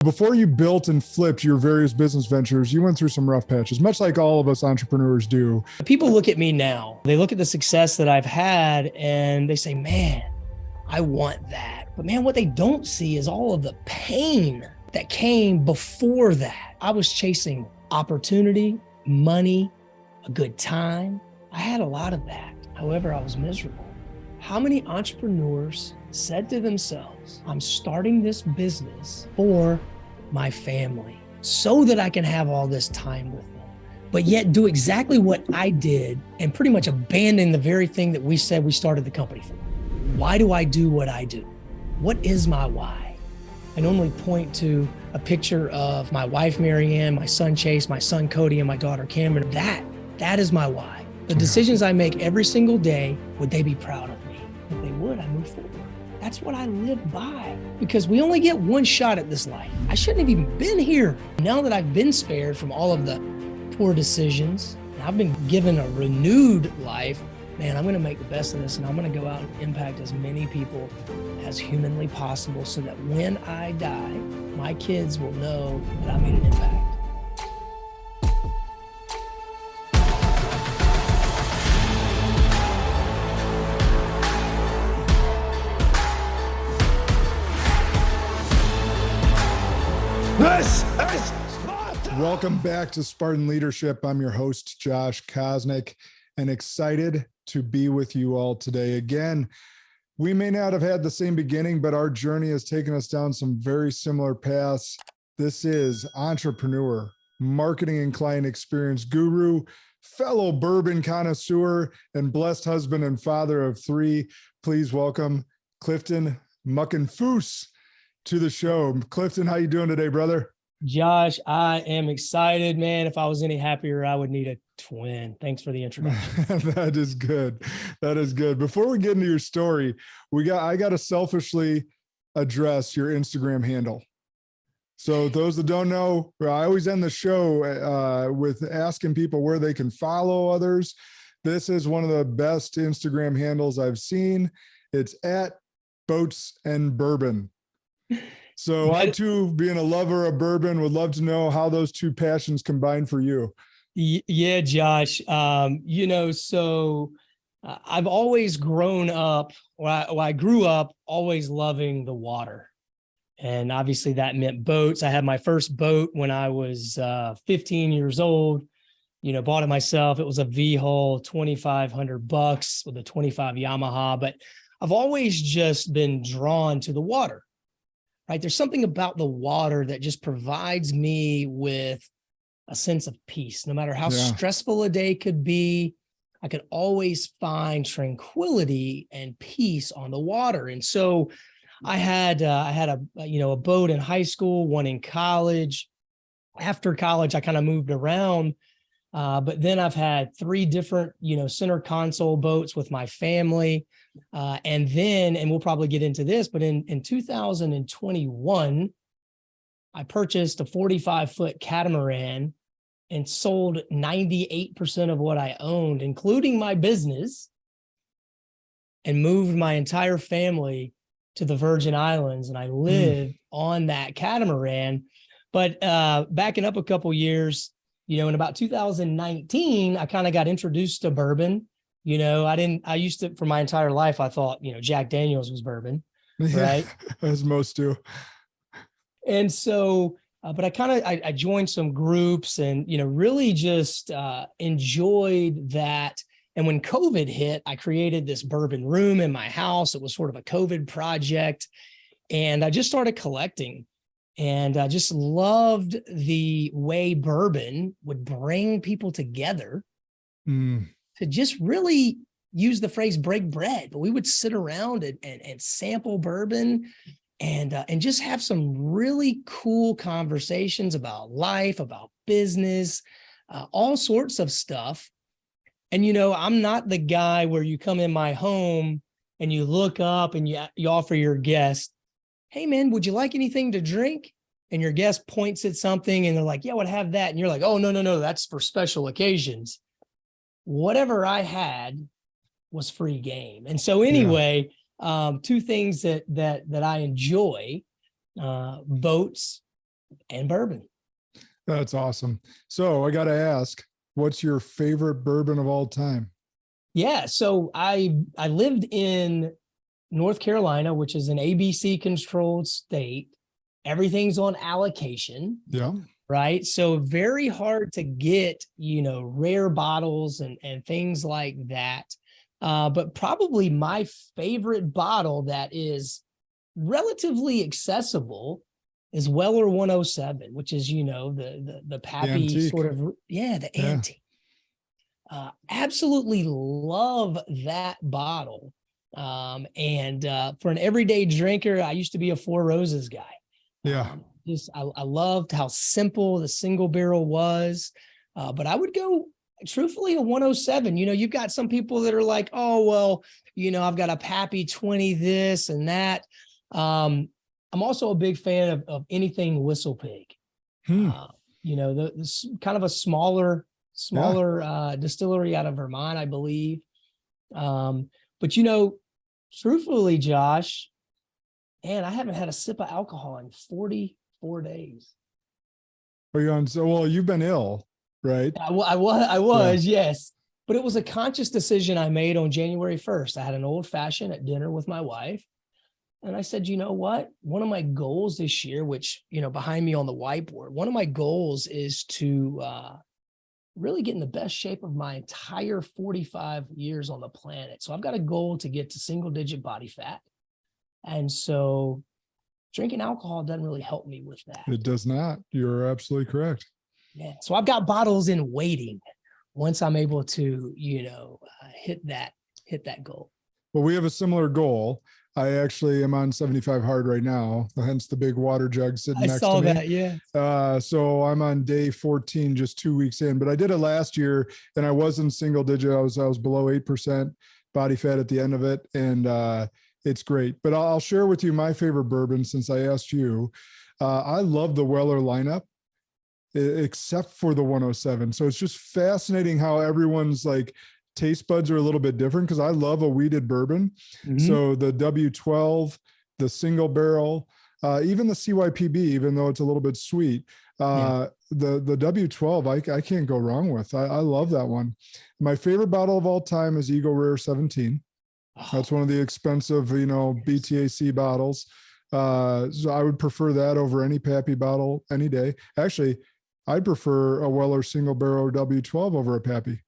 Before you built and flipped your various business ventures, you went through some rough patches, much like all of us entrepreneurs do. People look at me now, they look at the success that I've had and they say, man, I want that. But man, what they don't see is all of the pain that came before that. I was chasing opportunity, money, a good time. I had a lot of that. However, I was miserable. How many entrepreneurs said to themselves, I'm starting this business for my family so that I can have all this time with them, but yet do exactly what I did and pretty much abandon the very thing that we said we started the company for. Why do I do what I do? What is my why? I normally point to a picture of my wife, Marianne, my son, Chase, my son, Cody, and my daughter, Cameron. That is my why. The decisions I make every single day, would they be proud of me? If they would, I move forward. That's what I live by, because we only get one shot at this life. I shouldn't have even been here. Now that I've been spared from all of the poor decisions, and I've been given a renewed life, man, I'm gonna make the best of this, and I'm gonna go out and impact as many people as humanly possible so that when I die, my kids will know that I made an impact. This is Spartan! Welcome back to Spartan Leadership. I'm your host, Josh Kosnick, and excited to be with you all today. Again, we may not have had the same beginning, but our journey has taken us down some very similar paths. This is entrepreneur, marketing and client experience guru, fellow bourbon connoisseur, and blessed husband and father of three. Please welcome Clifton Muckenfuss to the show. Clifton, how you doing today, brother? Josh, I am excited, man. If I was any happier, I would need a twin. Thanks for the introduction. That is good. That is good. Before we get into your story, I got to selfishly address your Instagram handle. So those that don't know, I always end the show with asking people where they can follow others. This is one of the best Instagram handles I've seen. It's at Boats and Bourbon. So I too, being a lover of bourbon, would love to know how those two passions combine for you. Yeah, Josh. I've always grown up, I grew up always loving the water. And obviously that meant boats. I had my first boat when I was 15 years old, bought it myself. It was a V-hull, $2,500 with a 25 Yamaha, but I've always just been drawn to the water. Right? There's something about the water that just provides me with a sense of peace. No matter how stressful a day could be, I could always find tranquility and peace on the water. And so I had a boat in high school, one in college. After college, I kind of moved around, but then I've had three different, center console boats with my family. And we'll probably get into this, but in 2021, I purchased a 45-foot catamaran and sold 98% of what I owned, including my business, and moved my entire family to the Virgin Islands. And I lived on that catamaran. But backing up a couple years, in about 2019, I kind of got introduced to bourbon. I used to, for my entire life, I thought, Jack Daniels was bourbon, right? As most do. And so, but I joined some groups and, really just enjoyed that. And when COVID hit, I created this bourbon room in my house. It was sort of a COVID project. And I just started collecting. And I just loved the way bourbon would bring people together. To just really use the phrase break bread, but we would sit around and sample bourbon and just have some really cool conversations about life, about business, all sorts of stuff. And, I'm not the guy where you come in my home and you look up and you offer your guest, hey man, would you like anything to drink? And your guest points at something and they're like, yeah, I would have that. And you're like, oh, no, that's for special occasions. Whatever I had was free game. And so anyway, two things that I enjoy, boats and bourbon. That's awesome. So I got to ask, what's your favorite bourbon of all time? Yeah. So I lived in North Carolina, which is an ABC controlled state. Everything's on allocation. Yeah. Right. So very hard to get, rare bottles and things like that. But probably my favorite bottle that is relatively accessible is Weller 107, which is, the Pappy sort of, the antique. Absolutely love that bottle. And for an everyday drinker, I used to be a Four Roses guy. Yeah. I loved how simple the single barrel was, but I would go truthfully a 107. You've got some people that are like, oh, well, I've got a Pappy 20, this and that. I'm also a big fan of anything Whistle Pig. The kind of a smaller distillery out of Vermont, I believe. But truthfully, Josh, man, I haven't had a sip of alcohol in 44 days. Are you on? So, well, you've been ill, right? I was, yes. But it was a conscious decision I made on January 1st. I had an old fashioned at dinner with my wife. And I said, you know what? One of my goals this year, which, behind me on the whiteboard, one of my goals is to really get in the best shape of my entire 45 years on the planet. So I've got a goal to get to single digit body fat. And so drinking alcohol doesn't really help me with that. It does not. You're absolutely correct. Yeah. So I've got bottles in waiting once I'm able to, hit that goal. Well, we have a similar goal. I actually am on 75 hard right now, hence the big water jug sitting next to me. I saw that, yeah. So I'm on day 14, just 2 weeks in, but I did it last year and I wasn't single digit. I was below 8% body fat at the end of it. And it's great. But I'll share with you my favorite bourbon since I asked you. I love the Weller lineup, except for the 107. So it's just fascinating how everyone's like taste buds are a little bit different because I love a wheated bourbon. Mm-hmm. So the W12, the single barrel, even the CYPB, even though it's a little bit sweet, the W12, I can't go wrong with. I love that one. My favorite bottle of all time is Eagle Rare 17. That's one of the expensive, BTAC bottles. So I would prefer that over any Pappy bottle any day. Actually, I'd prefer a Weller single barrel W12 over a Pappy.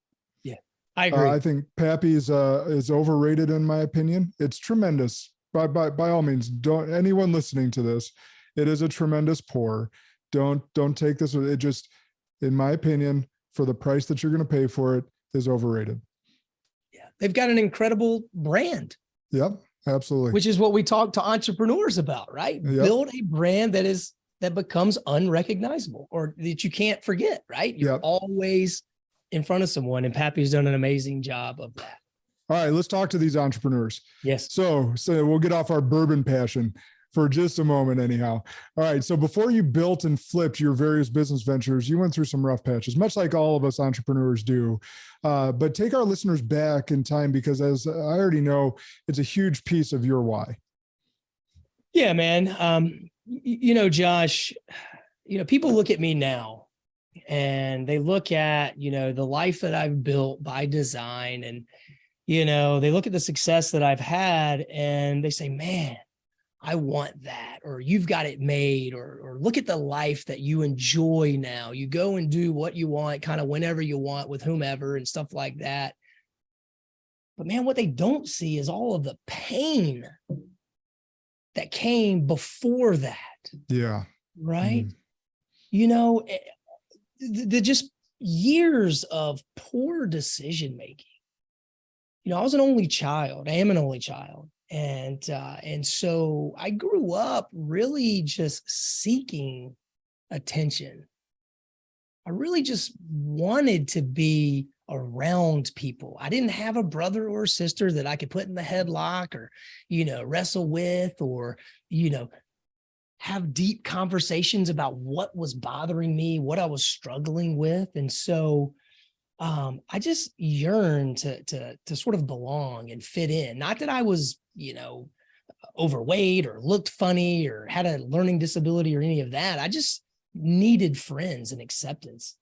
Yeah, I agree. I think Pappy is overrated in my opinion. It's tremendous. By all means, don't anyone listening to this. It is a tremendous pour. Don't take this. It just, in my opinion, for the price that you're going to pay for it, is overrated. They've got an incredible brand. Yep, absolutely. Which is what we talk to entrepreneurs about, right? Yep. Build a brand that becomes unrecognizable or that you can't forget, right? You're always in front of someone, and Pappy's done an amazing job of that. All right, let's talk to these entrepreneurs. Yes. So we'll get off our bourbon passion for just a moment anyhow. All right. So before you built and flipped your various business ventures, you went through some rough patches, much like all of us entrepreneurs do. But take our listeners back in time, because as I already know, it's a huge piece of your why. Yeah, man. Josh, people look at me now and they look at, the life that I've built by design, and, they look at the success that I've had and they say, man, I want that, or you've got it made, or look at the life that you enjoy now. You go and do what you want, kind of whenever you want with whomever and stuff like that. But man, what they don't see is all of the pain that came before that. Yeah. Right. The just years of poor decision making. I was an only child. I am an only child. And so I grew up really just seeking attention. I really just wanted to be around people. I didn't have a brother or sister that I could put in the headlock or, wrestle with, or, have deep conversations about what was bothering me, what I was struggling with. And so I just yearned to sort of belong and fit in. Not that I was, overweight or looked funny or had a learning disability or any of that. I just needed friends and acceptance.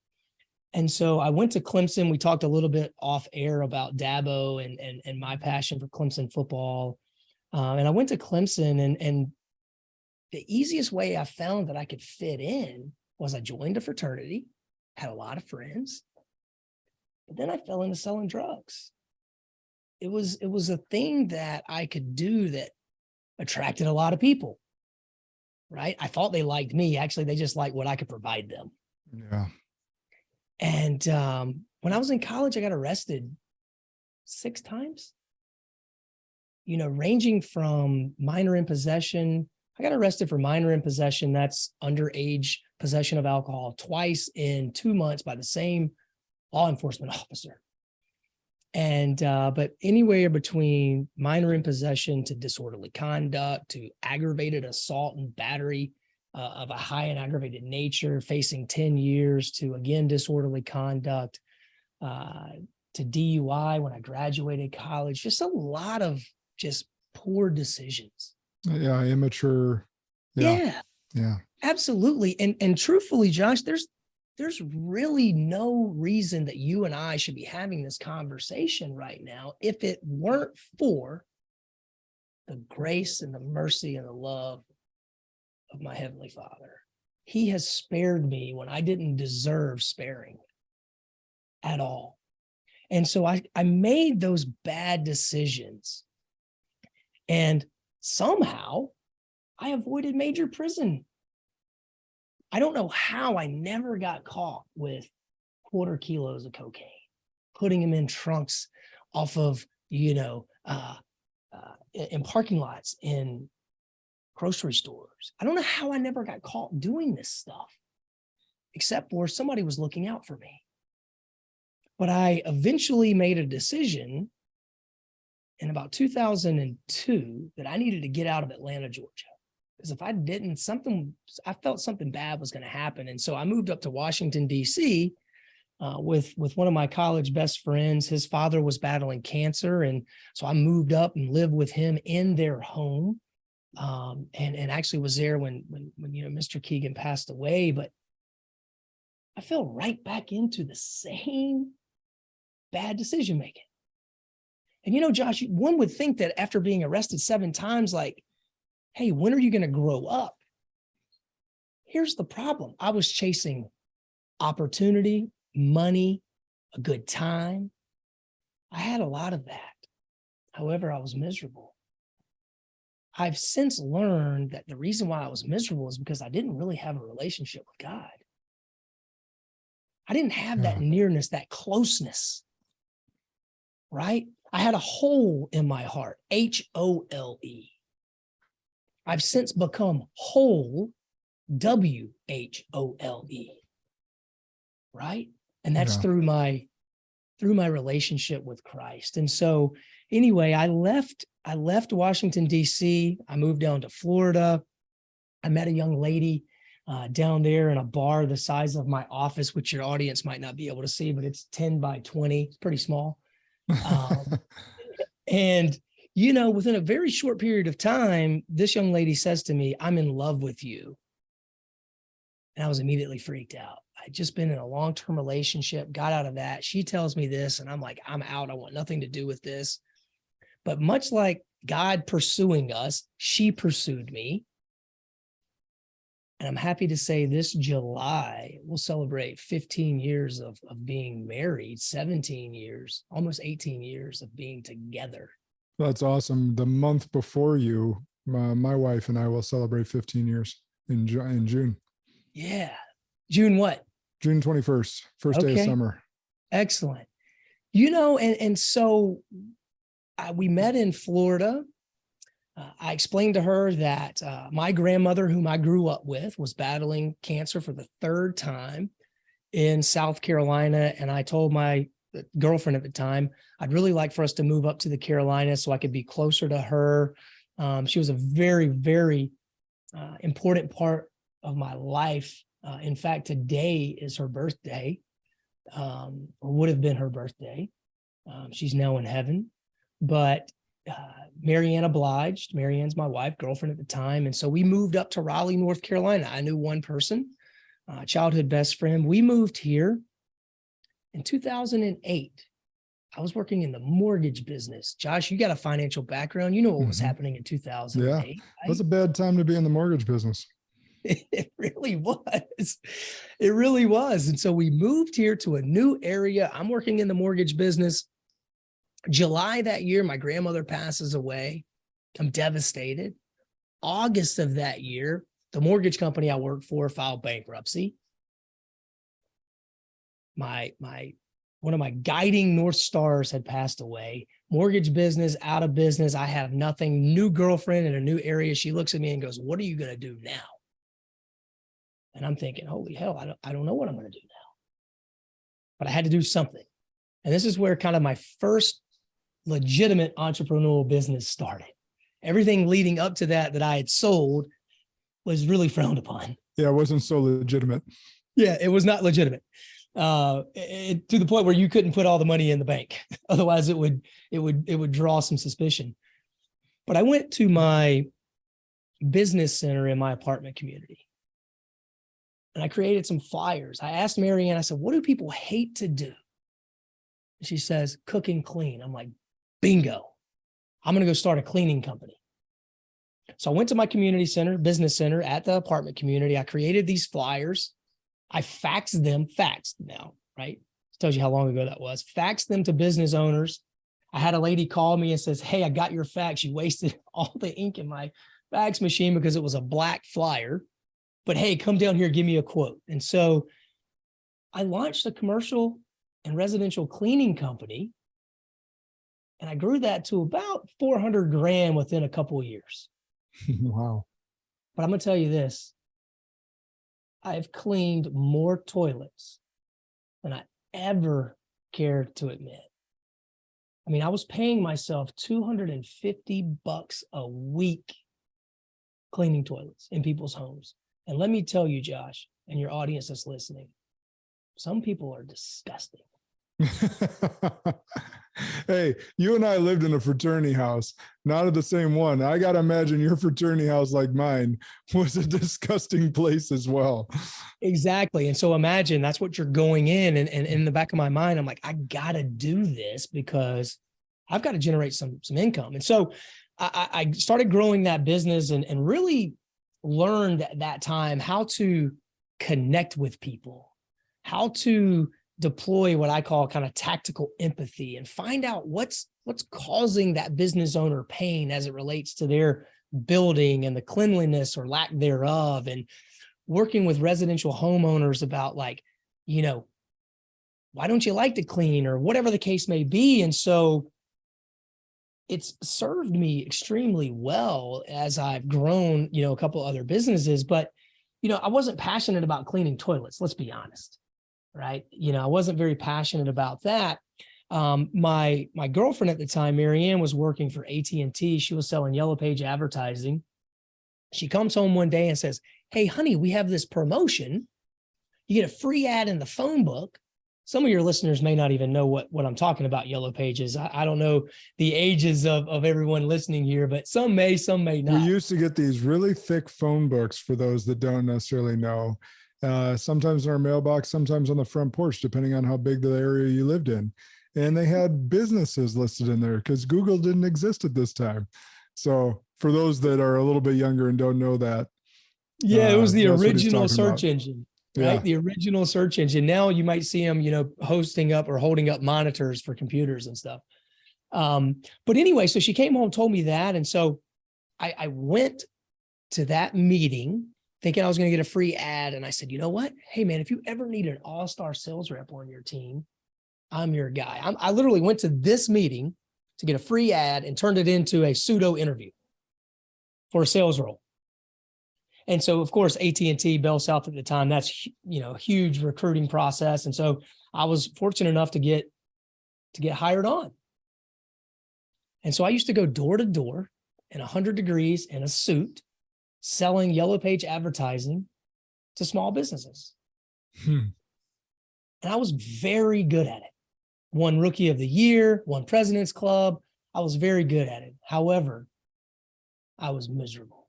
And so I went to Clemson. We talked a little bit off air about Dabo and my passion for Clemson football. And I went to Clemson, and the easiest way I found that I could fit in was I joined a fraternity, had a lot of friends, but then I fell into selling drugs. It was a thing that I could do that attracted a lot of people, right? I thought they liked me. Actually, they just liked what I could provide them. Yeah. And when I was in college, I got arrested 6 times, ranging from minor in possession. I got arrested for minor in possession. That's underage possession of alcohol, twice in 2 months by the same law enforcement officer. And, but anywhere between minor in possession to disorderly conduct to aggravated assault and battery of a high and aggravated nature, facing 10 years to, again, disorderly conduct, to DUI when I graduated college, just a lot of just poor decisions. Yeah. Immature. Yeah. Yeah. Absolutely. And truthfully, Josh, there's really no reason that you and I should be having this conversation right now if it weren't for the grace and the mercy and the love of my Heavenly Father. He has spared me when I didn't deserve sparing at all. And so I made those bad decisions, and somehow I avoided major prison. I don't know how I never got caught with 1/4 kilos of cocaine, putting them in trunks off of, in parking lots in grocery stores. I don't know how I never got caught doing this stuff, except for somebody was looking out for me. But I eventually made a decision in about 2002 that I needed to get out of Atlanta, Georgia. Because if I didn't, I felt something bad was going to happen. And so I moved up to Washington, D.C. With one of my college best friends. His father was battling cancer. And so I moved up and lived with him in their home. And actually was there when Mr. Keegan passed away. But I fell right back into the same bad decision making. And Josh, one would think that after being arrested 7 times, like, hey, when are you going to grow up? Here's the problem. I was chasing opportunity, money, a good time. I had a lot of that. However, I was miserable. I've since learned that the reason why I was miserable is because I didn't really have a relationship with God. I didn't have that nearness, that closeness, right? I had a hole in my heart, HOLE. I've since become whole, WHOLE, right? And that's through my relationship with Christ. And so anyway, I left Washington, D.C. I moved down to Florida. I met a young lady down there in a bar the size of my office, which your audience might not be able to see, but it's 10 by 20. It's pretty small. And within a very short period of time, this young lady says to me, "I'm in love with you." And I was immediately freaked out. I'd just been in a long-term relationship, got out of that. She tells me this, and I'm like, I'm out. I want nothing to do with this. But much like God pursuing us, she pursued me. And I'm happy to say this July, we'll celebrate 15 years of being married, 17 years, almost 18 years of being together. That's awesome. The month before you, my wife and I will celebrate 15 years in June. Yeah. June what? June 21st, first day of summer. Excellent. And so we met in Florida. I explained to her that my grandmother, whom I grew up with, was battling cancer for the 3rd time in South Carolina. And I told my girlfriend at the time, I'd really like for us to move up to the Carolinas so I could be closer to her. She was a very, very important part of my life. In fact, today is her birthday, or would have been her birthday. She's now in heaven. But Marianne obliged. Marianne's my wife, girlfriend at the time. And so we moved up to Raleigh, North Carolina. I knew one person childhood best friend. We moved here in 2008. I was working in the mortgage business. Josh, you got a financial background. You know what was happening in 2008. Yeah, right? That's a bad time to be in the mortgage business. It really was. It really was. And so we moved here to a new area. I'm working in the mortgage business. July that year, my grandmother passes away. I'm devastated. August of that year, the mortgage company I worked for filed bankruptcy. One of my guiding North Stars had passed away. Mortgage business, out of business. I have nothing. New girlfriend in a new area. She looks at me and goes, "What are you going to do now?" And I'm thinking, holy hell, I don't know what I'm going to do now. But I had to do something. And this is where kind of my first legitimate entrepreneurial business started. Everything leading up to that I had sold was really frowned upon. Yeah, it wasn't so legitimate. Yeah, it was not legitimate. To the point where you couldn't put all the money in the bank. Otherwise it would draw some suspicion. But I went to my business center in my apartment community and I created some flyers. I asked Marianne, I said, "What do people hate to do?" And she says, "Cook and clean." I'm like, bingo. I'm going to go start a cleaning company. So I went to my community center, business center at the apartment community. I created these flyers. I faxed now, right? It tells you how long ago that was. Faxed them to business owners. I had a lady call me and says, "Hey, I got your fax. You wasted all the ink in my fax machine because it was a black flyer. But hey, come down here, give me a quote." And so I launched a commercial and residential cleaning company. And I grew that to about 400 grand within a couple of years. Wow. But I'm going to tell you this. I've cleaned more toilets than I ever cared to admit. I mean, I was paying myself $250 a week cleaning toilets in people's homes. And let me tell you, Josh, and your audience that's listening, some people are disgusting. Hey, you and I lived in a fraternity house, not at the same one. I got to imagine your fraternity house, like mine, was a disgusting place as well. Exactly. And so imagine that's what you're going in. And in the back of my mind, I'm like, I got to do this because I've got to generate some income. And so I started growing that business and really learned at that time how to connect with people, how to deploy what I call kind of tactical empathy and find out what's causing that business owner pain as it relates to their building and the cleanliness or lack thereof, and working with residential homeowners about like, why don't you like to clean or whatever the case may be. And so it's served me extremely well as I've grown, a couple other businesses, but, I wasn't passionate about cleaning toilets. Let's be honest. Right. I wasn't very passionate about that. My girlfriend at the time, Marianne, was working for AT&T. She was selling Yellow Page advertising. She comes home one day and says, "Hey, honey, we have this promotion. You get a free ad in the phone book." Some of your listeners may not even know what I'm talking about, Yellow Pages. I don't know the ages of everyone listening here, but some may not. We used to get these really thick phone books for those that don't necessarily know. Sometimes in our mailbox, sometimes on the front porch, depending on how big the area you lived in. And they had businesses listed in there because Google didn't exist at this time. So for those that are a little bit younger and don't know that. Yeah, it was the original search engine, right? Yeah. The original search engine. Now you might see them, hosting up or holding up monitors for computers and stuff. But anyway, so she came home, told me that. And so I went to that meeting thinking I was going to get a free ad. And I said, "You know what? Hey, man, if you ever need an all-star sales rep on your team, I'm your guy." I literally went to this meeting to get a free ad and turned it into a pseudo interview for a sales role. And so, of course, AT&T, Bell South at the time, that's, a huge recruiting process. And so I was fortunate enough to get hired on. And so I used to go door to door in 100 degrees in a suit, selling Yellow Page advertising to small businesses. And I was very good at it. Won Rookie of the Year, won President's Club. I was very good at it. However, I was miserable.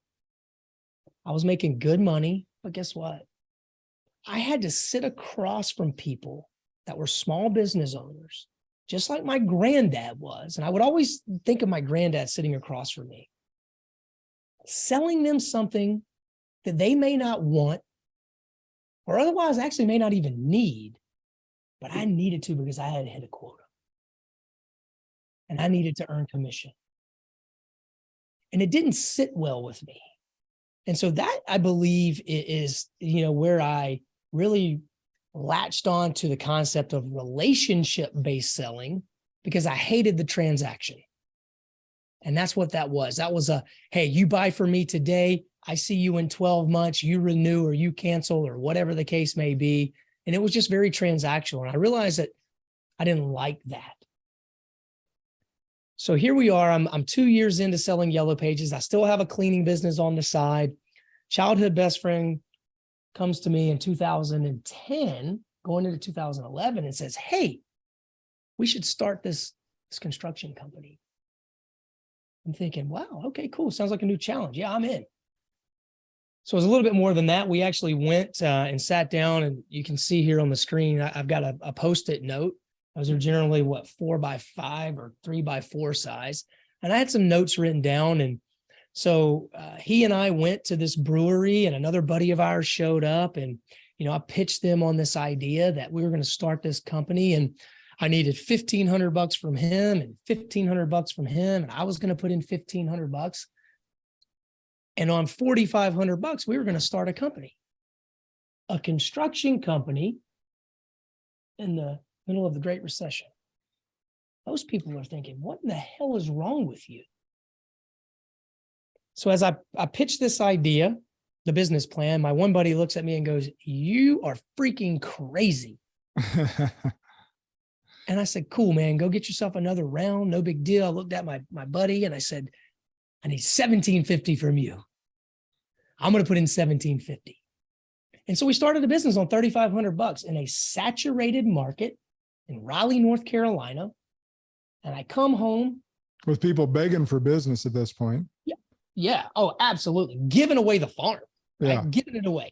I was making good money, but guess what? I had to sit across from people that were small business owners, just like my granddad was. And I would always think of my granddad sitting across from me, selling them something that they may not want or otherwise actually may not even need, but I needed to because I had hit a quota and I needed to earn commission. And it didn't sit well with me. And so that, I believe, is, where I really latched on to the concept of relationship-based selling, because I hated the transaction. And that's what that was. That was hey, you buy from me today, I see you in 12 months, you renew or you cancel or whatever the case may be. And it was just very transactional. And I realized that I didn't like that. So here we are. I'm 2 years into selling Yellow Pages. I still have a cleaning business on the side. Childhood best friend comes to me in 2010, going into 2011, and says, hey, we should start this construction company. I'm thinking, wow, okay, cool. Sounds like a new challenge. Yeah, I'm in. So it was a little bit more than that. We actually went and sat down, and you can see here on the screen, I've got a Post-it note. Those are generally 4x5 or 3x4 size. And I had some notes written down. And so he and I went to this brewery, and another buddy of ours showed up, and, I pitched them on this idea that we were going to start this company, and I needed $1,500 from him and $1,500 from him. And I was going to put in $1,500. And on $4,500, we were going to start a company, a construction company in the middle of the Great Recession. Most people are thinking, what in the hell is wrong with you? So as I pitched this idea, the business plan, my one buddy looks at me and goes, you are freaking crazy. And I said, cool, man, go get yourself another round. No big deal. I looked at my buddy and I said, I need $1,750 from you. I'm going to put in $1,750. And so we started a business on $3,500 in a saturated market in Raleigh, North Carolina. And I come home with people begging for business at this point. Yeah. Oh, absolutely. Giving away the farm. Right? Yeah. Giving it away.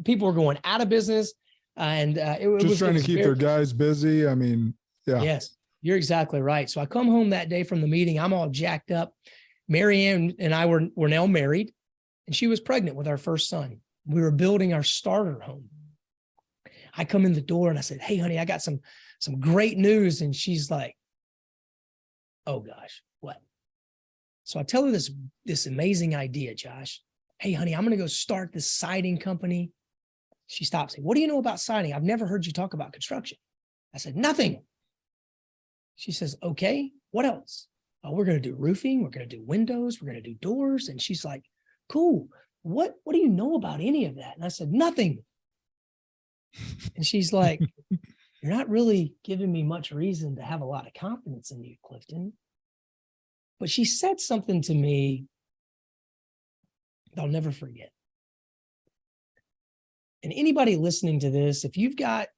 People were going out of business, and it was trying to keep their guys busy. I mean, yeah. Yes, you're exactly right. So I come home that day from the meeting. I'm all jacked up. Marianne and I were now married, and she was pregnant with our first son. We were building our starter home. I come in the door and I said, hey, honey, I got some great news. And she's like, oh gosh, what? So I tell her this amazing idea, Josh. Hey, honey, I'm going to go start this siding company. She stops me. What do you know about siding? I've never heard you talk about construction. I said, nothing. She says, okay, what else? Oh, we're going to do roofing. We're going to do windows. We're going to do doors. And she's like, cool. What do you know about any of that? And I said, nothing. And she's like, you're not really giving me much reason to have a lot of confidence in you, Clifton. But she said something to me that I'll never forget. And anybody listening to this, if you've got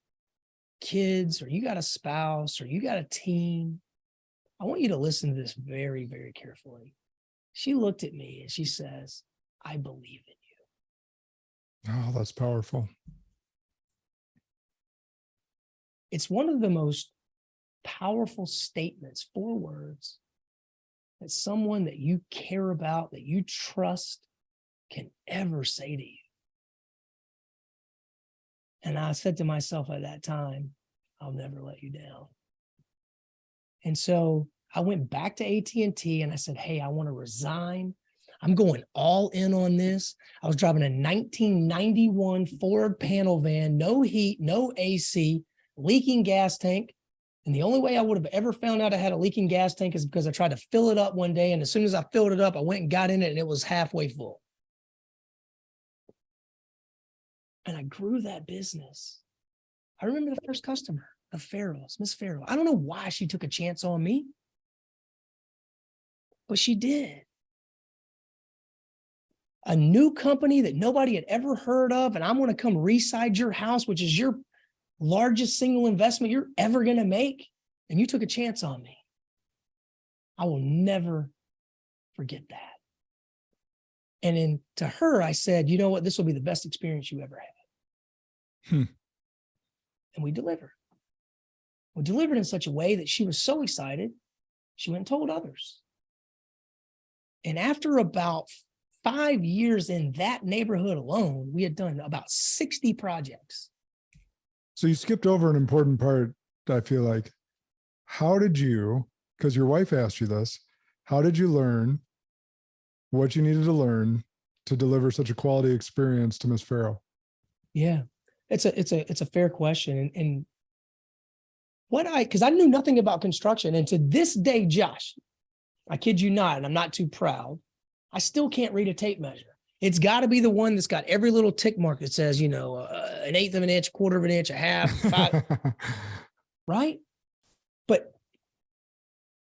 kids or you got a spouse or you got a teen, I want you to listen to this very, very carefully. She looked at me and she says, I believe in you. Oh, that's powerful. It's one of the most powerful statements, 4 words, that someone that you care about, that you trust, can ever say to you. And I said to myself at that time, I'll never let you down. And so I went back to AT&T and I said, hey, I want to resign. I'm going all in on this. I was driving a 1991 Ford panel van, no heat, no AC, leaking gas tank. And the only way I would have ever found out I had a leaking gas tank is because I tried to fill it up one day. And as soon as I filled it up, I went and got in it and it was halfway full. And I grew that business. I remember the first customer of Farrell's, Miss Farrell. I don't know why she took a chance on me, but she did. A new company that nobody had ever heard of, and I'm going to come reside your house, which is your largest single investment you're ever going to make, and you took a chance on me. I will never forget that. And then to her, I said, you know what? This will be the best experience you ever had. Hmm. And we delivered. We delivered in such a way that she was so excited, she went and told others. And after about 5 years in that neighborhood alone, we had done about 60 projects. So you skipped over an important part, I feel like. How did you, because your wife asked you this, how did you learn what you needed to learn to deliver such a quality experience to Miss Farrow? Yeah, it's a fair question. And because I knew nothing about construction. And to this day, Josh, I kid you not, and I'm not too proud, I still can't read a tape measure. It's got to be the one that's got every little tick mark that says, an eighth of an inch, quarter of an inch, a half, 5, right? But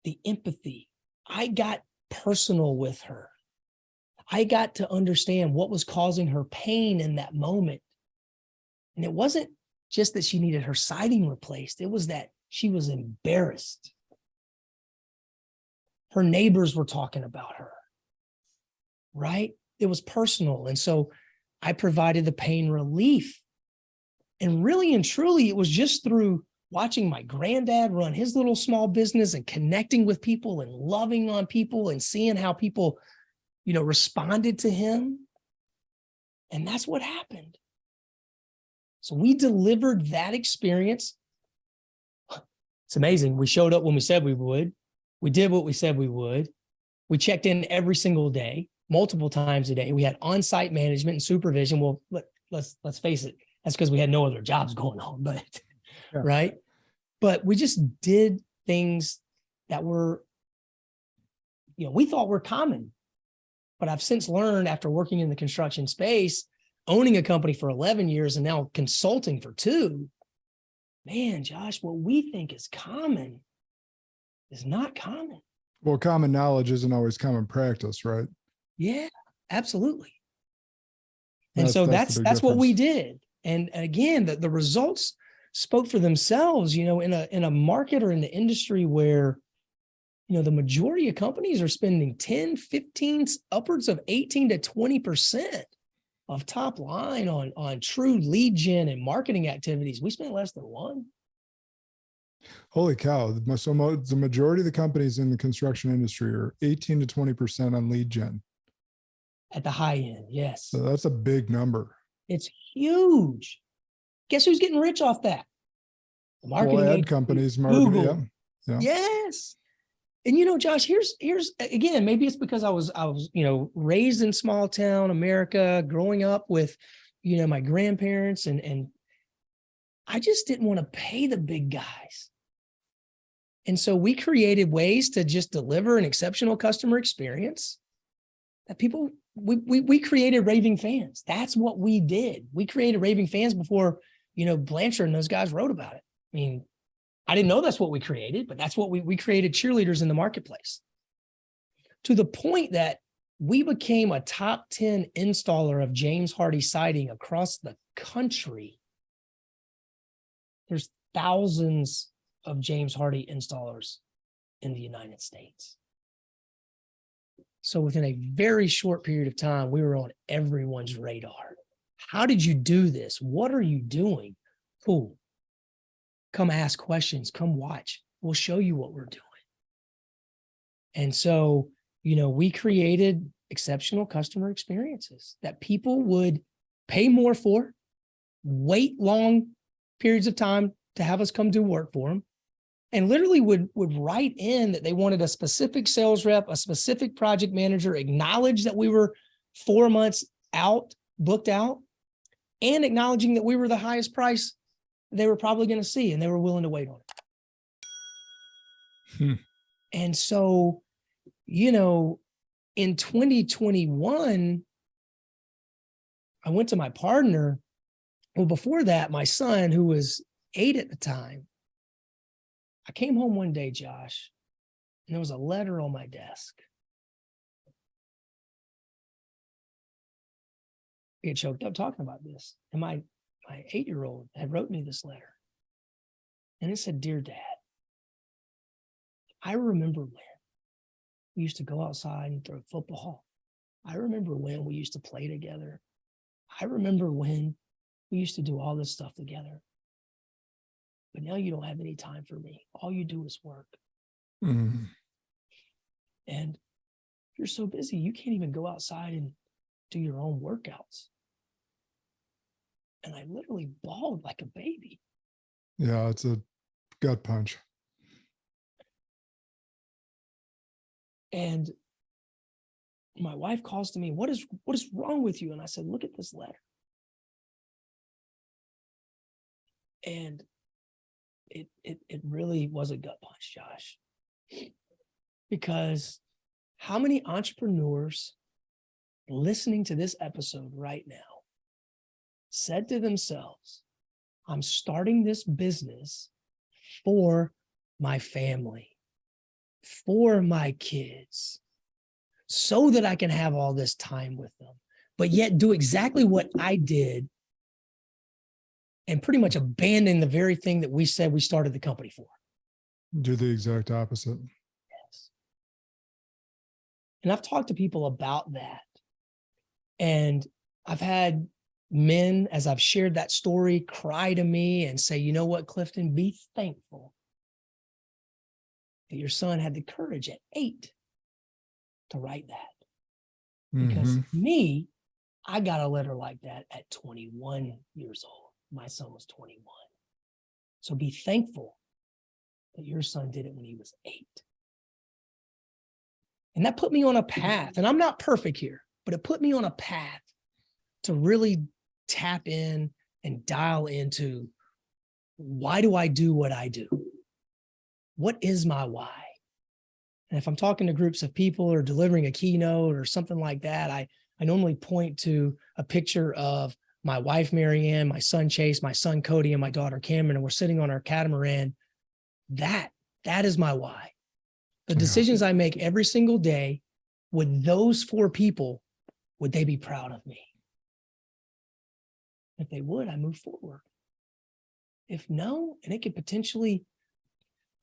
the empathy, I got personal with her. I got to understand what was causing her pain in that moment. And it wasn't just that she needed her siding replaced. It was that she was embarrassed. Her neighbors were talking about her, right? It was personal. And so I provided the pain relief. And really and truly, it was just through watching my granddad run his little small business and connecting with people and loving on people and seeing how people, responded to him. And that's what happened. So we delivered that experience. It's amazing. We showed up when we said we would. We did what we said we would. We checked in every single day, multiple times a day. We had on-site management and supervision. Well, let's face it. That's because we had no other jobs going on, but yeah. Right. But we just did things that were, we thought were common. But I've since learned, after working in the construction space, owning a company for 11 years and now consulting for 2, man, Josh, what we think is common is not common. Well, common knowledge isn't always common practice, right? Yeah, absolutely. And so that's what we did. And again, the results spoke for themselves, in a market or in the industry where, the majority of companies are spending 10, 15, upwards of 18 to 20% of top line on true lead gen and marketing activities. We spent less than 1. Holy cow. So the majority of the companies in the construction industry are 18 to 20% on lead gen. At the high end, yes. So that's a big number. It's huge. Guess who's getting rich off that? The marketing ad companies, Google. Yeah. Yes. And Josh, here's again, maybe it's because I was raised in small town America, growing up with my grandparents, and I just didn't want to pay the big guys. And so we created ways to just deliver an exceptional customer experience that people, we created raving fans. That's what we did. We created raving fans before, Blanchard and those guys wrote about it. I mean, I didn't know that's what we created, but that's what we created cheerleaders in the marketplace, to the point that we became a top 10 installer of James Hardie siding across the country. There's thousands of James Hardie installers in the United States. So within a very short period of time, we were on everyone's radar. How did you do this? What are you doing? Cool. Come ask questions, come watch. We'll show you what we're doing. And so, we created exceptional customer experiences that people would pay more for, wait long periods of time to have us come do work for them, and literally would write in that they wanted a specific sales rep, a specific project manager, acknowledge that we were 4 months out, booked out, and acknowledging that we were the highest price they were probably going to see, and they were willing to wait on it. And so, in 2021, I went to my partner. Well, before that, my son, who was 8 at the time, I came home one day, Josh, and there was a letter on my desk. I get choked up talking about this. And my 8-year-old had wrote me this letter. And it said, "Dear Dad, I remember when we used to go outside and throw football. I remember when we used to play together. I remember when we We used to do all this stuff together. But now you don't have any time for me. All you do is work. Mm. And you're so busy, you can't even go outside and do your own workouts. And I literally bawled like a baby. Yeah, it's a gut punch. And my wife calls to me, what is wrong with you? And I said, look at this letter. And it really was a gut punch, Josh. Because how many entrepreneurs listening to this episode right now said to themselves, I'm starting this business for my family, for my kids, so that I can have all this time with them, but yet do exactly what I did and pretty much abandon the very thing that we said we started the company for. Do the exact opposite. Yes. And I've talked to people about that. And I've had men, as I've shared that story, cry to me and say, you know what, Clifton, be thankful that your son had the courage at 8 to write that. Because me, I got a letter like that at 21 years old. My son was 21. So be thankful that your son did it when he was 8. And that put me on a path. And I'm not perfect here, but it put me on a path to really tap in and dial into, why do I do what I do? What is my why? And if I'm talking to groups of people or delivering a keynote or something like that, I normally point to a picture of my wife, Marianne, my son, Chase, my son, Cody, and my daughter, Cameron, and we're sitting on our catamaran. That is my why. The decisions I make every single day, with those 4 people, would they be proud of me? If they would, I move forward. If no, and it could potentially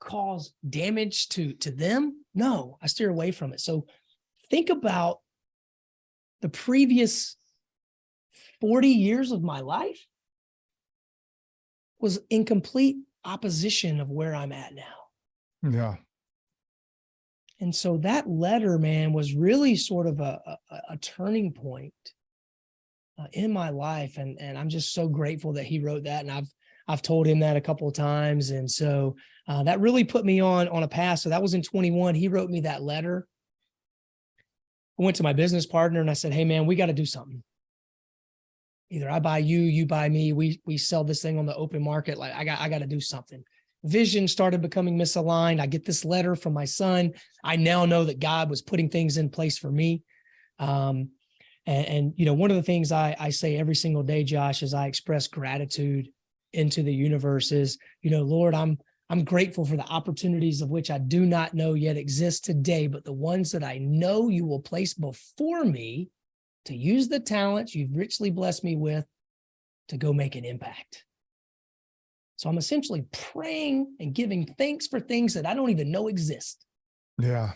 cause damage to them, no, I steer away from it. So think about the previous 40 years of my life was in complete opposition of where I'm at now. Yeah. And so that letter, man, was really sort of a turning point in my life. And I'm just so grateful that he wrote that. And I've told him that a couple of times. And so that really put me on a path. So that was in 21. He wrote me that letter. I went to my business partner and I said, hey, man, we got to do something. Either I buy you, you buy me. We sell this thing on the open market. Like I got to do something. Vision started becoming misaligned. I get this letter from my son. I now know that God was putting things in place for me. And you know, one of the things I say every single day, Josh, is I express gratitude into the universe is, you know, Lord, I'm grateful for the opportunities of which I do not know yet exist today, but the ones that I know you will place before me to use the talents you've richly blessed me with to go make an impact. So I'm essentially praying and giving thanks for things that I don't even know exist. Yeah.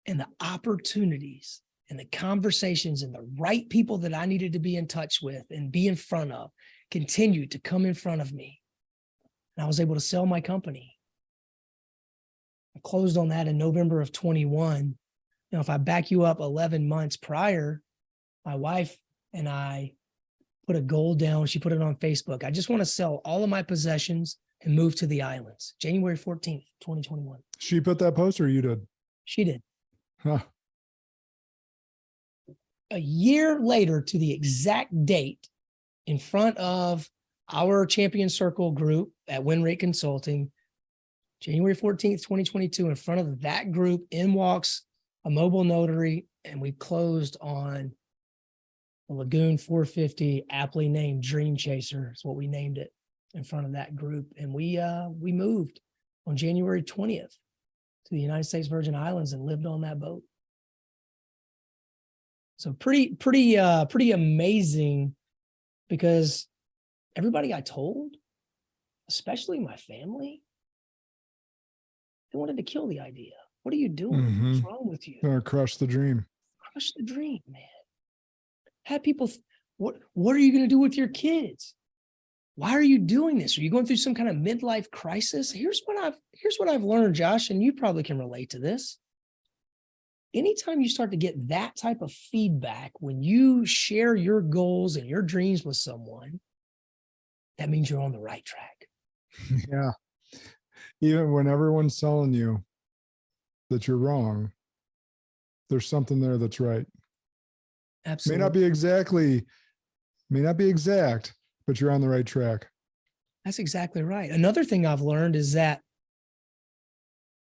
And the opportunities and the conversations and the right people that I needed to be in touch with and be in front of continued to come in front of me. And I was able to sell my company. I closed on that in November of 21. You know, if I back you up 11 months prior, my wife and I put a goal down. She put it on Facebook. I just want to sell all of my possessions and move to the islands. January 14th, 2021. She put that post or you did? She did. Huh. A year later, to the exact date, in front of our Champion Circle group at Win Rate Consulting, January 14th, 2022, in front of that group, in walks a mobile notary, and we closed on the Lagoon 450, aptly named Dream Chaser is what we named it, in front of that group. And we moved on January 20th to the United States Virgin Islands and lived on that boat. So pretty amazing, because everybody I told, especially my family, they wanted to kill the idea. What are you doing? What's wrong with you? Crush the dream. Crush the dream, man. Had people What are you going to do with your kids? Why are you doing this? Are you going through some kind of midlife crisis? Here's what I've learned, Josh, and you probably can relate to this. Anytime you start to get that type of feedback, when you share your goals and your dreams with someone, that means you're on the right track. Yeah. Even when everyone's telling you that you're wrong, there's something there that's right. Absolutely. May not be exact, but you're on the right track. That's exactly right. Another thing I've learned is that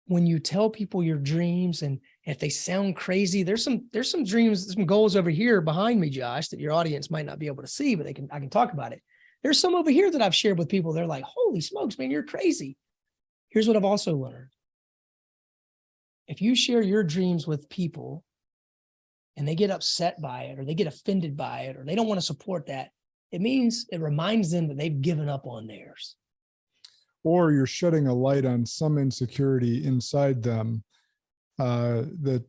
when you tell people your dreams, and if they sound crazy, there's some dreams, some goals over here behind me, Josh, that your audience might not be able to see, but I can talk about it. There's some over here that I've shared with people. They're like, holy smokes, man, you're crazy. Here's what I've also learned. If you share your dreams with people and they get upset by it, or they get offended by it, or they don't want to support that, it reminds them that they've given up on theirs. Or you're shedding a light on some insecurity inside them that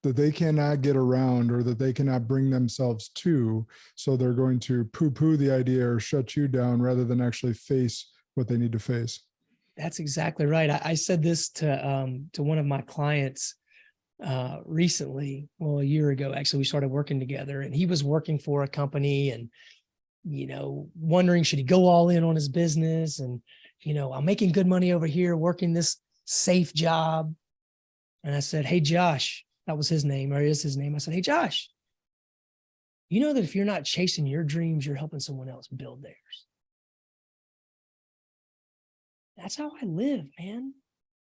they cannot get around, or that they cannot bring themselves to. So they're going to poo-poo the idea or shut you down rather than actually face what they need to face. That's exactly right. I said this to one of my clients recently, well, a year ago, actually. We started working together, and he was working for a company and, wondering, should he go all in on his business? And, I'm making good money over here, working this safe job. And I said, hey, Josh, that was his name, or is his name. I said, hey, Josh, you know that if you're not chasing your dreams, you're helping someone else build theirs. That's how I live, man.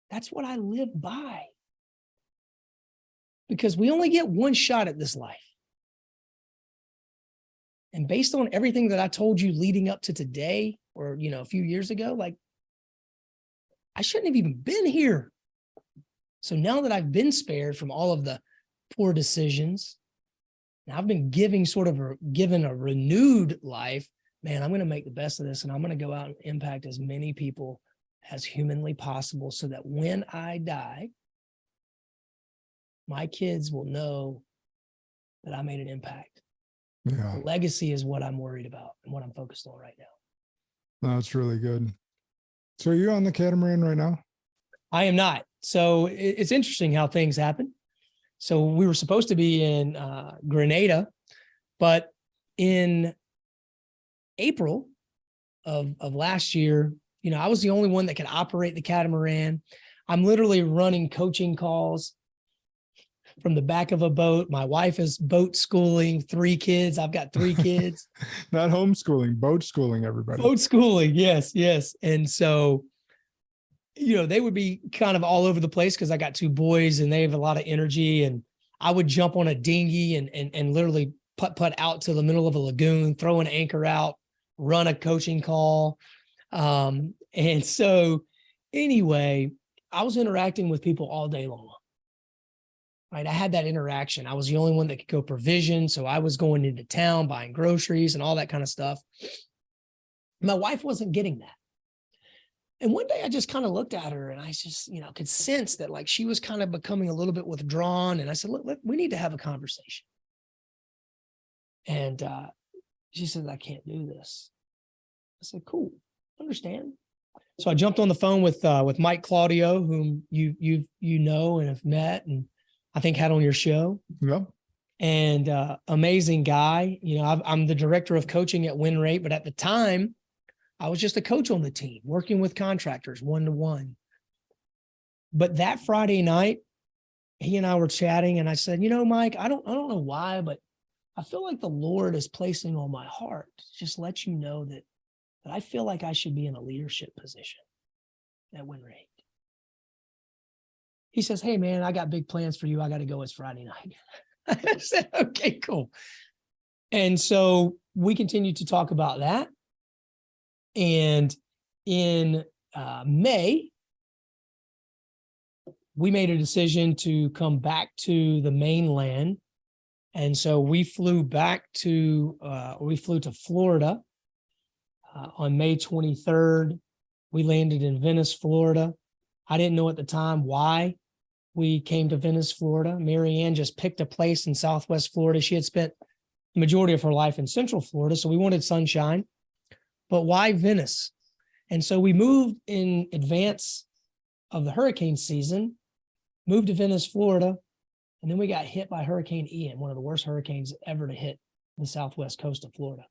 That's what I live by. Because we only get one shot at this life. And based on everything that I told you leading up to today, or, a few years ago, like, I shouldn't have even been here. So now that I've been spared from all of the poor decisions, and I've been given a renewed life, man, I'm going to make the best of this, and I'm going to go out and impact as many people as humanly possible, so that when I die, my kids will know that I made an impact. Yeah. The legacy is what I'm worried about and what I'm focused on right now. That's really good. So are you on the catamaran right now? I am not. So it's interesting how things happen. So we were supposed to be in Grenada, but in April of last year, I was the only one that could operate the catamaran. I'm literally running coaching calls from the back of a boat. My wife is boat schooling 3 kids. I've got 3 kids. Not homeschooling, boat schooling, everybody. Boat schooling. Yes. And so, they would be kind of all over the place because I got 2 boys and they have a lot of energy. And I would jump on a dinghy and literally put out to the middle of a lagoon, throw an anchor out, run a coaching call. And so anyway, I was interacting with people all day long. Right. I had that interaction. I was the only one that could go provision. So I was going into town, buying groceries and all that kind of stuff. My wife wasn't getting that. And one day I just kind of looked at her and I just, could sense that, like, she was kind of becoming a little bit withdrawn. And I said, look, we need to have a conversation. And she said, I can't do this. I said, cool, understand. So I jumped on the phone with Mike Claudio, whom you know and have met, and I think had on your show. Yep. And amazing guy. I'm the director of coaching at Win Rate, but at the time, I was just a coach on the team, working with contractors 1-to-1. But that Friday night, he and I were chatting, and I said, Mike, I don't know why, but I feel like the Lord is placing on my heart to just let you know that I feel like I should be in a leadership position at Win Rate. He says, hey, man, I got big plans for you. I got to go. It's Friday night. I said, okay, cool. And so we continued to talk about that. And in May, we made a decision to come back to the mainland. And so we flew to Florida on May 23rd. We landed in Venice, Florida. I didn't know at the time why we came to Venice, Florida. Mary Ann just picked a place in Southwest Florida. She had spent the majority of her life in Central Florida. So we wanted sunshine, but why Venice? And so we moved in advance of the hurricane season, moved to Venice, Florida. And then we got hit by Hurricane Ian, one of the worst hurricanes ever to hit the southwest coast of Florida.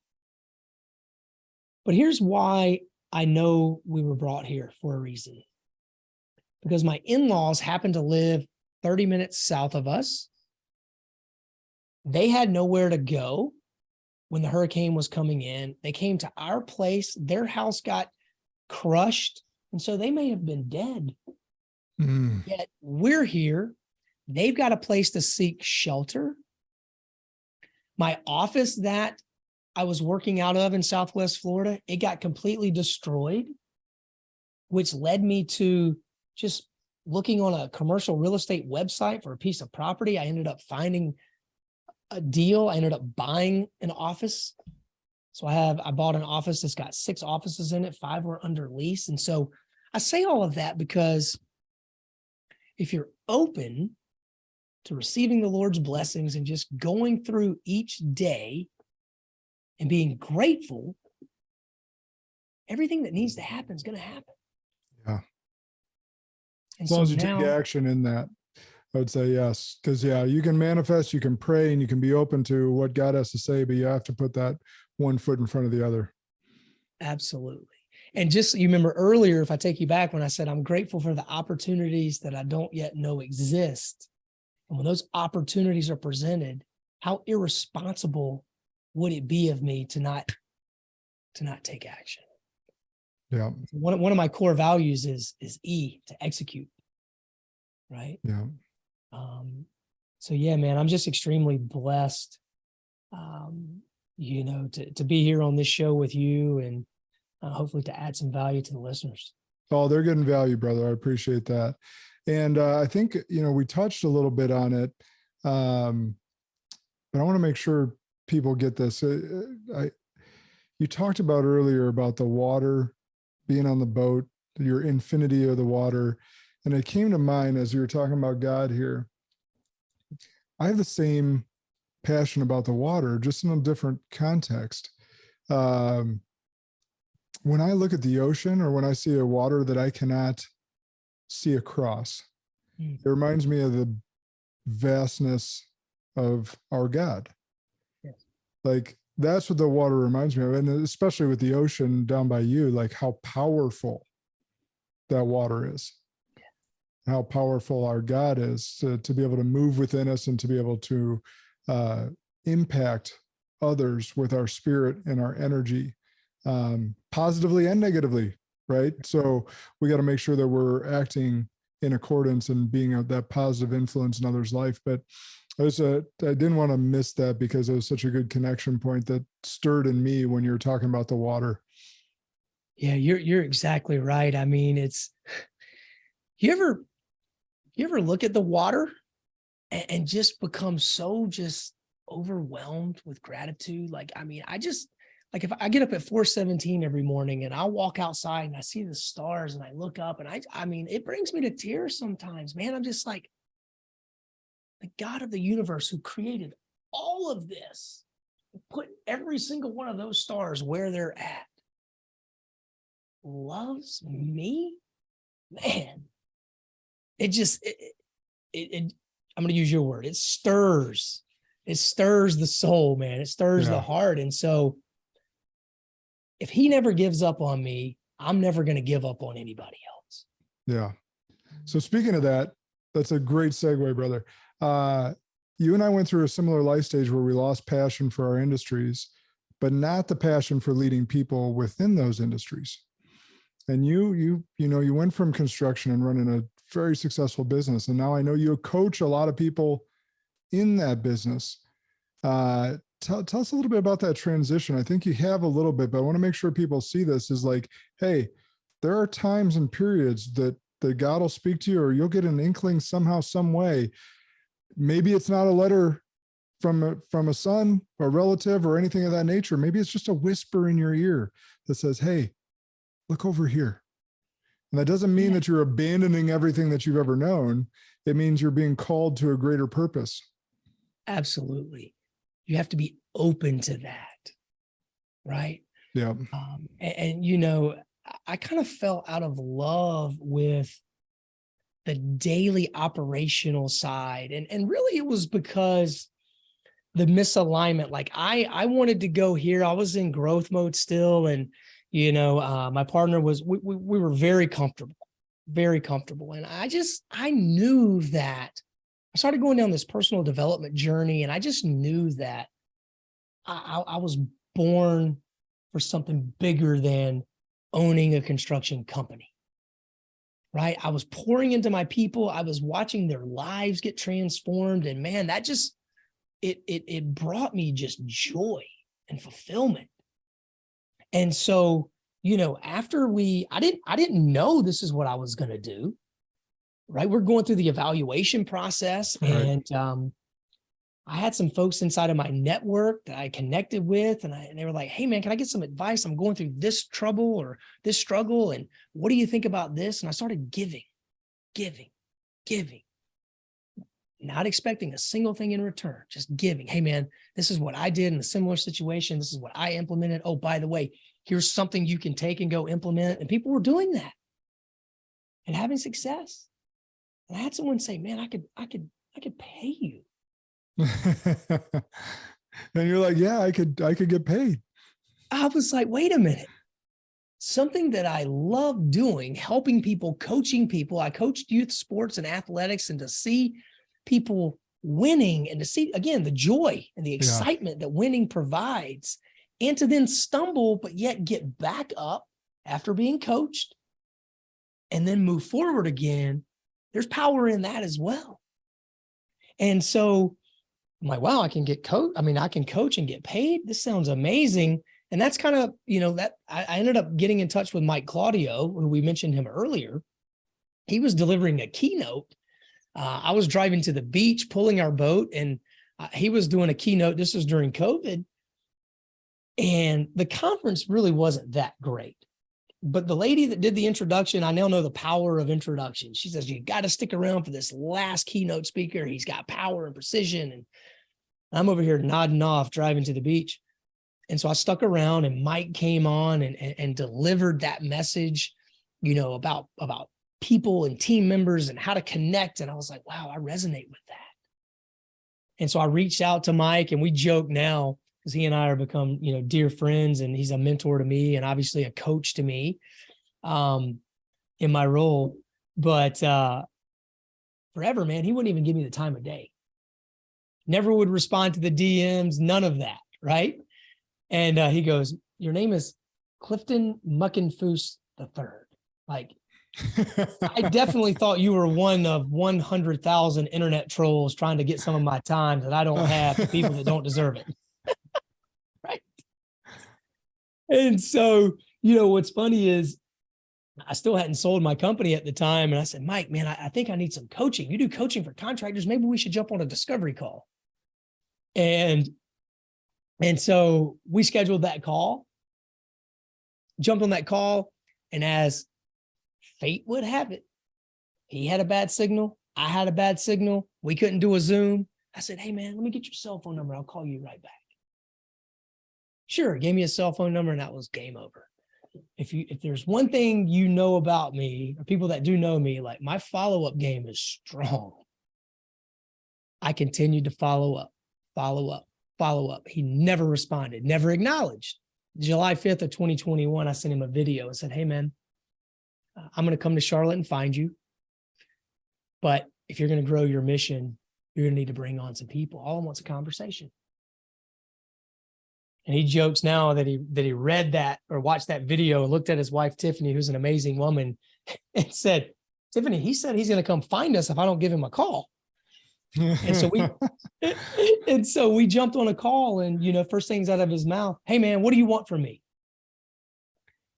But here's why I know we were brought here for a reason. Because my in-laws happened to live 30 minutes south of us. They had nowhere to go when the hurricane was coming in. They came to our place. Their house got crushed. And so they may have been dead. Yet we're here. They've got a place to seek shelter. My office that I was working out of in Southwest Florida, it got completely destroyed, which led me to just looking on a commercial real estate website for a piece of property. I ended up finding a deal. I ended up buying an office. So I bought an office that's got 6 offices in it, 5 were under lease. And so I say all of that because if you're open to receiving the Lord's blessings and just going through each day and being grateful, everything that needs to happen is going to happen. Yeah. And as long as you take action in that, I would say yes. Because you can manifest, you can pray, and you can be open to what God has to say, but you have to put that one foot in front of the other. Absolutely. And just, you remember earlier, if I take you back when I said, I'm grateful for the opportunities that I don't yet know exist. And when those opportunities are presented, how irresponsible would it be of me to not take action? Yeah. One of my core values is to execute. Right. Yeah. So yeah, man, I'm just extremely blessed, to be here on this show with you and hopefully to add some value to the listeners. Oh, they're getting value, brother. I appreciate that. And I think, we touched a little bit on it, but I want to make sure people get this. You talked about earlier about the water being on the boat, your infinity of the water. And it came to mind as you were talking about God here. I have the same passion about the water, just in a different context. When I look at the ocean or when I see a water that I cannot see across, it reminds me of the vastness of our God. Yes. Like, that's what the water reminds me of. And especially with the ocean down by you, like how powerful that water is. How powerful our God is to be able to move within us and to be able to impact others with our spirit and our energy, positively and negatively, right? So we got to make sure that we're acting in accordance and being that positive influence in others' life. But I didn't want to miss that because it was such a good connection point that stirred in me when you were talking about the water. Yeah, you're exactly right. I mean, you ever look at the water and just become so just overwhelmed with gratitude? Like, I mean, if I get up at 4:17 every morning and I'll walk outside and I see the stars and I look up and I mean, it brings me to tears sometimes, man. I'm just like, the God of the universe who created all of this, put every single one of those stars where they're at, loves me, man. I'm going to use your word. It stirs the soul, man. It stirs the heart. And so if he never gives up on me, I'm never going to give up on anybody else. Yeah. So speaking of that, that's a great segue, brother. You and I went through a similar life stage where we lost passion for our industries, but not the passion for leading people within those industries. And you went from construction and running a very successful business. And now I know you coach a lot of people in that business. Tell us a little bit about that transition. I think you have a little bit, but I want to make sure people see this as like, hey, there are times and periods that God will speak to you, or you'll get an inkling somehow, some way. Maybe it's not a letter from a son or relative or anything of that nature. Maybe it's just a whisper in your ear that says, hey, look over here. And that doesn't mean that you're abandoning everything that you've ever known. It means you're being called to a greater purpose. Absolutely. You have to be open to that. Right. Yeah. I kind of fell out of love with the daily operational side. And really it was because the misalignment, like I wanted to go here. I was in growth mode still. And, my partner was, we were very comfortable. And I knew that I started going down this personal development journey. And I just knew that I was born for something bigger than owning a construction company. Right. I was pouring into my people. I was watching their lives get transformed. And man, that just, it brought me just joy and fulfillment. And so, after I didn't know this is what I was going to do. Right. We're going through the evaluation process. Right. And I had some folks inside of my network that I connected with, and they were like, hey man, can I get some advice? I'm going through this trouble or this struggle. And what do you think about this? And I started giving, not expecting a single thing in return, just giving. Hey man, this is what I did in a similar situation. This is what I implemented. Oh, by the way, here's something you can take and go implement. And people were doing that and having success. And I had someone say, man, I could pay you. And you're like, yeah, I could get paid. I was like, wait a minute. Something that I love doing, helping people, coaching people. I coached youth sports and athletics, and to see people winning and to see, again, the joy and the excitement that winning provides, and to then stumble, but yet get back up after being coached and then move forward again. There's power in that as well. And so I'm like, wow, I can coach and get paid. This sounds amazing. And that's kind of, that I ended up getting in touch with Mike Claudio, who we mentioned him earlier. He was delivering a keynote. I was driving to the beach, pulling our boat, and he was doing a keynote. This was during COVID. And the conference really wasn't that great. But the lady that did the introduction, I now know the power of introduction. She says, you got to stick around for this last keynote speaker. He's got power and precision. And I'm over here nodding off, driving to the beach. And so I stuck around, and Mike came on and delivered that message, about people and team members and how to connect. And I was like, wow, I resonate with that. And so I reached out to Mike, and we joke now, because he and I are become, dear friends, and he's a mentor to me and obviously a coach to me in my role. But forever, man, he wouldn't even give me the time of day. Never would respond to the DMs, none of that, right? And he goes, your name is Clifton Muckenfuss III. Like, I definitely thought you were one of 100,000 internet trolls trying to get some of my time that I don't have to people that don't deserve it. Right. And so, what's funny is I still hadn't sold my company at the time. And I said, Mike, man, I think I need some coaching. You do coaching for contractors. Maybe we should jump on a discovery call. And so we scheduled that call, jumped on that call. And as fate would have it, he had a bad signal. I had a bad signal. We couldn't do a Zoom. I said, hey man, let me get your cell phone number. I'll call you right back. Sure. Gave me a cell phone number, and that was game over. If there's one thing about me, or people that do know me, like, my follow-up game is strong. I continued to follow up. He never responded, never acknowledged. July 5th of 2021, I sent him a video and said, hey man, I'm going to come to Charlotte and find you. But if you're going to grow your mission, you're going to need to bring on some people. All I want's a conversation. And he jokes now that he read that or watched that video and looked at his wife, Tiffany, who's an amazing woman, and said, Tiffany, he said he's going to come find us if I don't give him a call. And so we jumped on a call, and, first things out of his mouth, hey man, what do you want from me?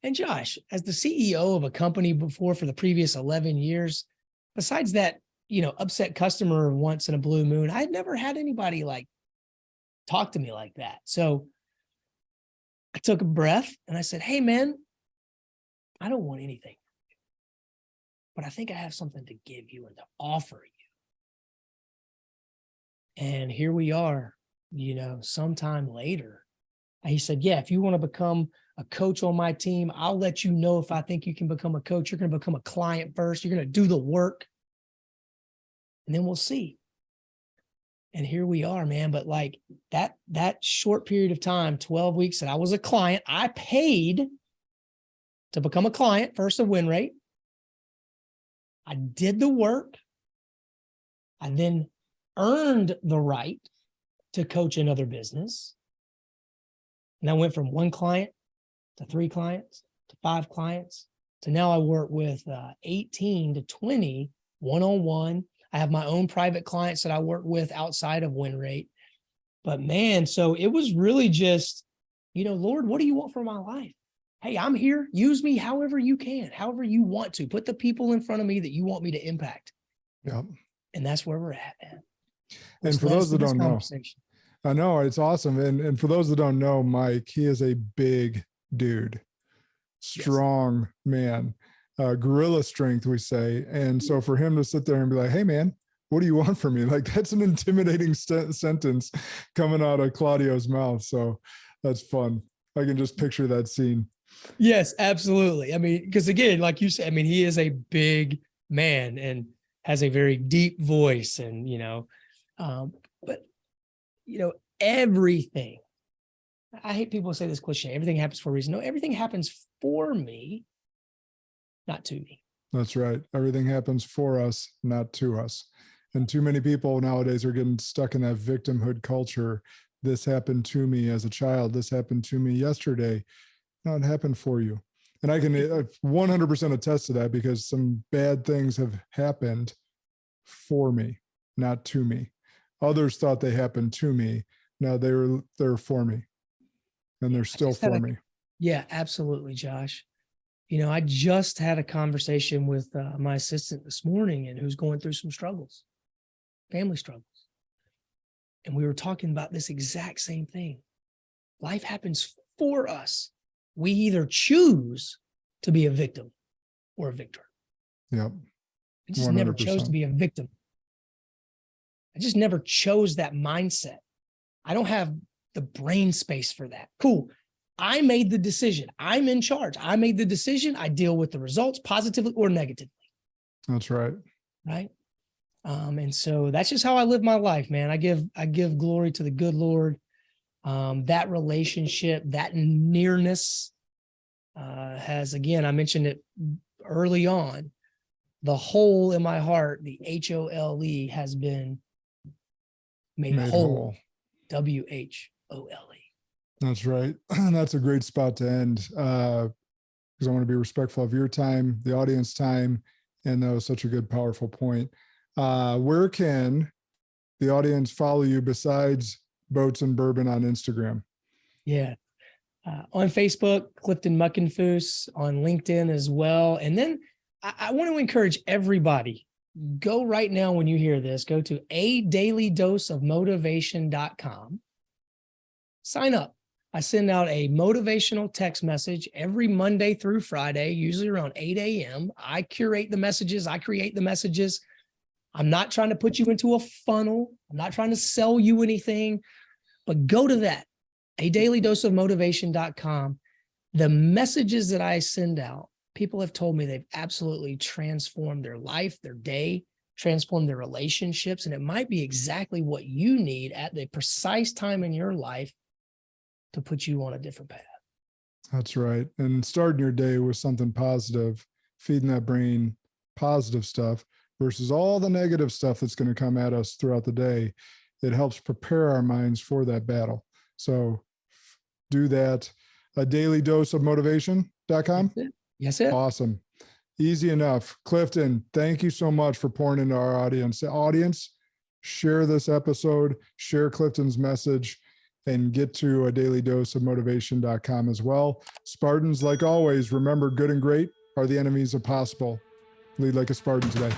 And Josh, as the CEO of a company before for the previous 11 years, besides that, upset customer once in a blue moon, I had never had anybody talk to me like that. So I took a breath and I said, hey man, I don't want anything, but I think I have something to give you and to offer you. And here we are sometime later. And he said, yeah, if you want to become a coach on my team, I'll let you know if I think you can become a coach. You're going to become a client first. You're going to do the work, and then we'll see. And here we are, man. But like that short period of time, 12 weeks that I was a client, I paid to become a client first of Win Rate. I did the work. I then earned the right to coach another business. And I went from one client to 3 clients to 5 clients to now I work with 18 to 20 one-on-one. I have my own private clients that I work with outside of Win Rate. But man, so it was really just, Lord, what do you want for my life? Hey, I'm here. Use me however you can, however you want to. Put the people in front of me that you want me to impact. Yep. And that's where we're at, man. And for those that don't know, I know it's awesome. And for those that don't know, Mike, he is a big dude, strong man, gorilla strength, we say. And so for him to sit there and be like, hey, man, what do you want from me? Like, that's an intimidating sentence coming out of Claudio's mouth. So that's fun. I can just picture that scene. Yes, absolutely. I mean, because again, like you said, he is a big man and has a very deep voice and, but everything, I hate people say this cliche, everything happens for a reason. No, everything happens for me, not to me. That's right. Everything happens for us, not to us. And too many people nowadays are getting stuck in that victimhood culture. This happened to me as a child. This happened to me yesterday. No, it happened for you. And I can 100% attest to that because some bad things have happened for me, not to me. Others thought they happened to me. No, they're for me. And they're still for me. Yeah, absolutely, Josh. I just had a conversation with my assistant this morning and who's going through some struggles, family struggles. And we were talking about this exact same thing. Life happens for us. We either choose to be a victim or a victor. Yep. I just 100%. Never chose to be a victim. I just never chose that mindset. I don't have the brain space for that. Cool. I made the decision. I'm in charge. I made the decision. I deal with the results positively or negatively. That's right. Right. And so that's just how I live my life, man. I give glory to the good Lord. That relationship, that nearness has, again, I mentioned it early on, the hole in my heart, the HOLE has been made whole. WHOLE. That's right. That's a great spot to end because I want to be respectful of your time, the audience time, and that was such a good, powerful point. Where can the audience follow you besides Boats and Bourbon on Instagram? Yeah. On Facebook, Clifton Muckenfuss, on LinkedIn as well. And then I want to encourage everybody, go right now when you hear this, go to adailydoseofmotivation.com. Sign up. I send out a motivational text message every Monday through Friday, usually around 8 a.m. I curate the messages. I create the messages. I'm not trying to put you into a funnel. I'm not trying to sell you anything, but go to that, adailydoseofmotivation.com. The messages that I send out, people have told me they've absolutely transformed their life, their day, transformed their relationships, and it might be exactly what you need at the precise time in your life to put you on a different path. That's right. And starting your day with something positive, feeding that brain positive stuff versus all the negative stuff that's going to come at us throughout the day. It helps prepare our minds for that battle. So do that. adailydoseofmotivation.com. Yes, sir. Awesome. Easy enough. Clifton, thank you so much for pouring into our audience. The audience, share this episode, share Clifton's message, and get to adailydoseofmotivation.com as well. Spartans, like always, remember good and great are the enemies of possible. Lead like a Spartan today.